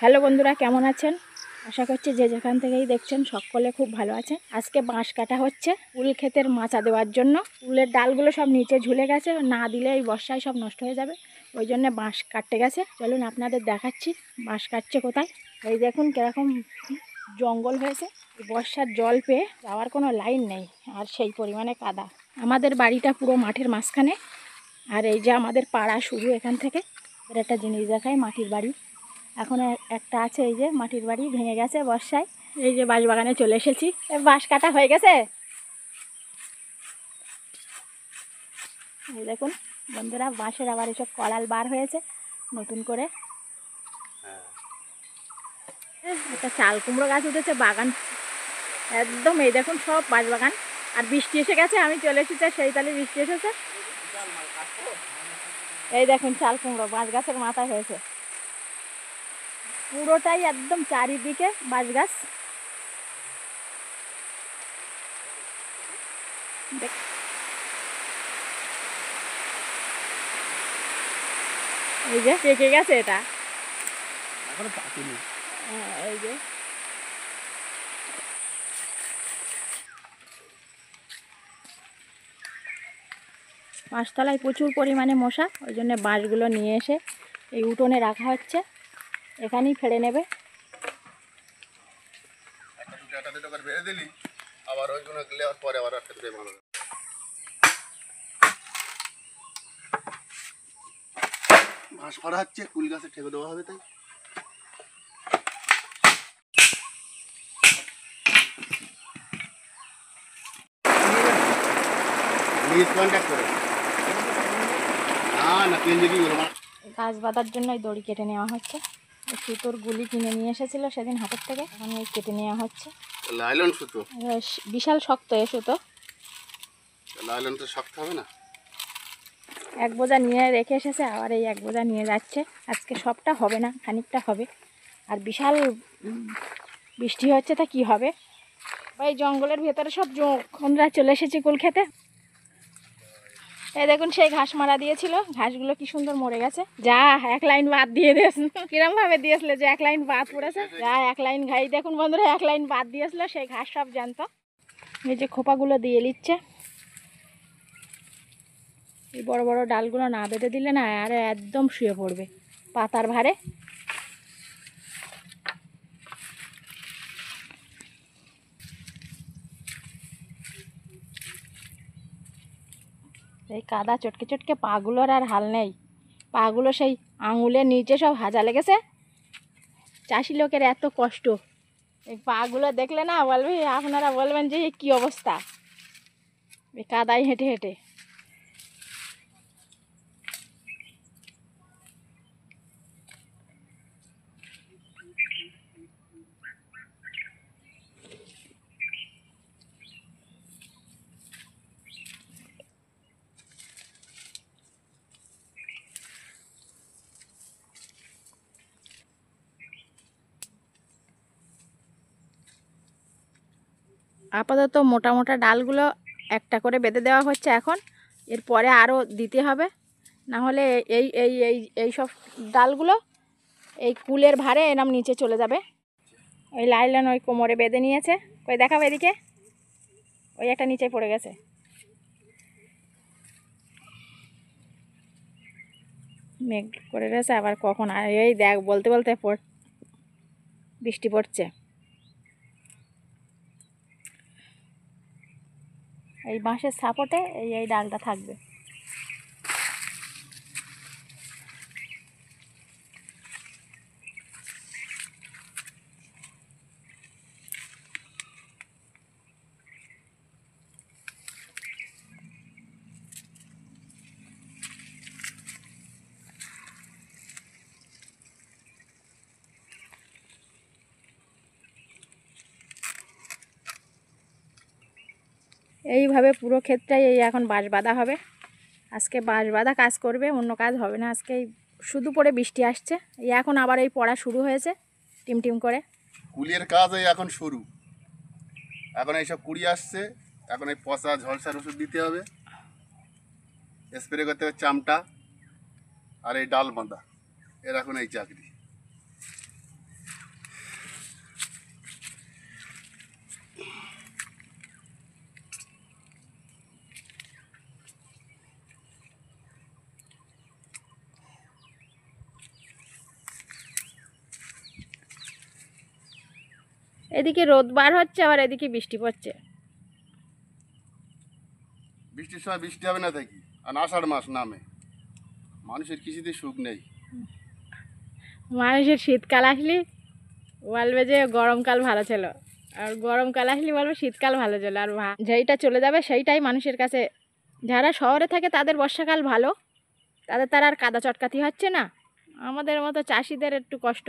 Hello বন্ধুরা, কেমন আছেন? আশা করছি যে যেখান থেকেই দেখছেন সকলে খুব ভালো আছেন। আজকে বাঁশ কাটা হচ্ছে উল ক্ষেতের মাচা দেওয়ার জন্য। উলের ডালগুলো সব নিচে ঝুলে গেছে, না দিলে এই বর্ষায় সব নষ্ট হয়ে যাবে, ওই জন্য বাঁশ কাটতে গেছে। চলুন আপনাদের দেখাচ্ছি বাঁশ কাটছে কোথায়। এই দেখুন কীরকম জঙ্গল হয়েছে। বর্ষার জল পেয়ে যাওয়ার কোনো লাইন নেই, আর সেই পরিমাণে কাদা। আমাদের বাড়িটা পুরো মাঠের মাঝখানে, আর এই যে আমাদের পাড়া শুরু এখান থেকে। একটা জিনিস দেখায়, মাটির বাড়ি এখন একটা আছে, এই যে মাটির বাড়ি ভেঙে গেছে বর্ষায়। এই যে বাঁশ বাগানে চলে এসেছি, বাঁশ কাটা হয়ে গেছে। এই দেখুন বন্ধুরা, বাঁশের আবার এসব কলাল বার হয়েছে নতুন করে। একটা চাল কুমড়ো গাছ উঠেছে বাগান একদম। এই দেখুন সব বাঁশ বাগান। আর বৃষ্টি এসে গেছে, আমি চলে এসেছি সেই তালে বৃষ্টি এসেছে। এই দেখুন চাল কুমড়ো বাঁশ গাছের মাথায় হয়েছে পুরোটাই, একদম চারিদিকে বাঁশ গাছ। এই যে পেকে গেছে এটা, এই যে পাঁচতলায় প্রচুর পরিমাণে মশা, ওই জন্য বাঁশগুলো নিয়ে এসে এই উঠোনে রাখা হচ্ছে, এখানেই ফেলে নেবে। ঘাস করা হচ্ছে, কুল গাছে ঠেকে দেওয়া হবে। তাই গাছ বাঁধার জন্য দড়ি কেটে নেওয়া হচ্ছে। সুতোর গুলি কিনে নিয়ে এসেছিল সেদিন হাটের থেকে, এখন এই কেটে নেওয়া হচ্ছে। লাইলন সুতো বিশাল শক্ত এ সুতো, লাইলন তো শক্ত হবে না। এক বোঝা নিয়ে রেখে এসেছে, আবার এই এক বোঝা নিয়ে যাচ্ছে। আজকে সবটা হবে না, খানিকটা হবে। আর বিশাল বৃষ্টি হচ্ছে, তা কি হবে। এই জঙ্গলের ভেতরে সব খনরা চলে এসেছে কুল খেতে। এই দেখুন সেই ঘাস মারা দিয়েছিল, ঘাসগুলো কি সুন্দর মরে গেছে। যা এক লাইন বাদ দিয়ে দিয়েছিল, কিরম ভাবে দিয়েছিল যে এক লাইন বাদ পড়েছে। যা এক লাইন ঘাই দেখুন বন্ধুরা, এক লাইন বাদ দিয়েছিল, সেই ঘাস সব জানতো। এই যে খোপাগুলো দিয়ে নিচ্ছে। এই বড় বড় ডালগুলো না বেঁধে দিলে না, আর একদম শুয়ে পড়বে পাতার ভারে। এই কাদা চটকে চটকে পাগুলোর আর হাল নেই। পাগুলো সেই আঙুলের নিচে সব হাজা লেগেছে। চাষি লোকের এত কষ্ট, এই পাগুলো দেখলে না বলবে, আপনারা বলবেন যে কি অবস্থা এই কাদায় হেঁটে হেঁটে। আপাতত মোটা মোটা ডালগুলো একটা করে বেঁধে দেওয়া হচ্ছে এখন। এরপরে আরও দিতে হবে, না হলে এই এই এই এই সব ডালগুলো এই কুলের ভারে এরম নিচে চলে যাবে। ওই লাইলন ওই কোমরে বেঁধে নিয়েছে, ওই দেখাবো এদিকে, ওই একটা নিচে পড়ে গেছে। মেঘ করে রয়েছে, আবার কখন আর এই দেখ বলতে বলতে বৃষ্টি পড়ছে। এই বাঁশের সাপোর্টে এই এই ডালটা থাকবে। এইভাবে পুরো ক্ষেতটাই এই এখন বাঁশ বাঁধা হবে। আজকে বাঁশ বাঁধা কাজ করবে, অন্য কাজ হবে না আজকে। শুধু পড়ে বৃষ্টি আসছে, এই এখন আবার এই পড়া শুরু হয়েছে টিম টিম করে। কুলের কাজ এই এখন শুরু। এখন এইসব কুড়ি আসছে, এখন এই পচা ঝলসার ওষুধ দিতে হবে, স্প্রে করতে হবে চামটা, আর এই ডাল বাঁধা, এর এখন এই চাকরি। এদিকে রোদ বার হচ্ছে, আবার এদিকে বৃষ্টি পড়ছে। বৃষ্টির সময় বৃষ্টি হবে না থাকি, আর আষাঢ় মাস নামে, মানুষের কিছুতে সুখ নেই। মানুষের শীতকাল আসলে বলবে যে গরমকাল ভালো ছিল, আর গরমকাল আসলে বলবে শীতকাল ভালো ছিল। আর যেইটা চলে যাবে সেইটাই মানুষের কাছে, যারা শহরে থাকে তাদের বর্ষাকাল ভালো, তাদের তার আর কাদা চটকাতি হচ্ছে না। আমাদের মতো চাষিদের একটু কষ্ট।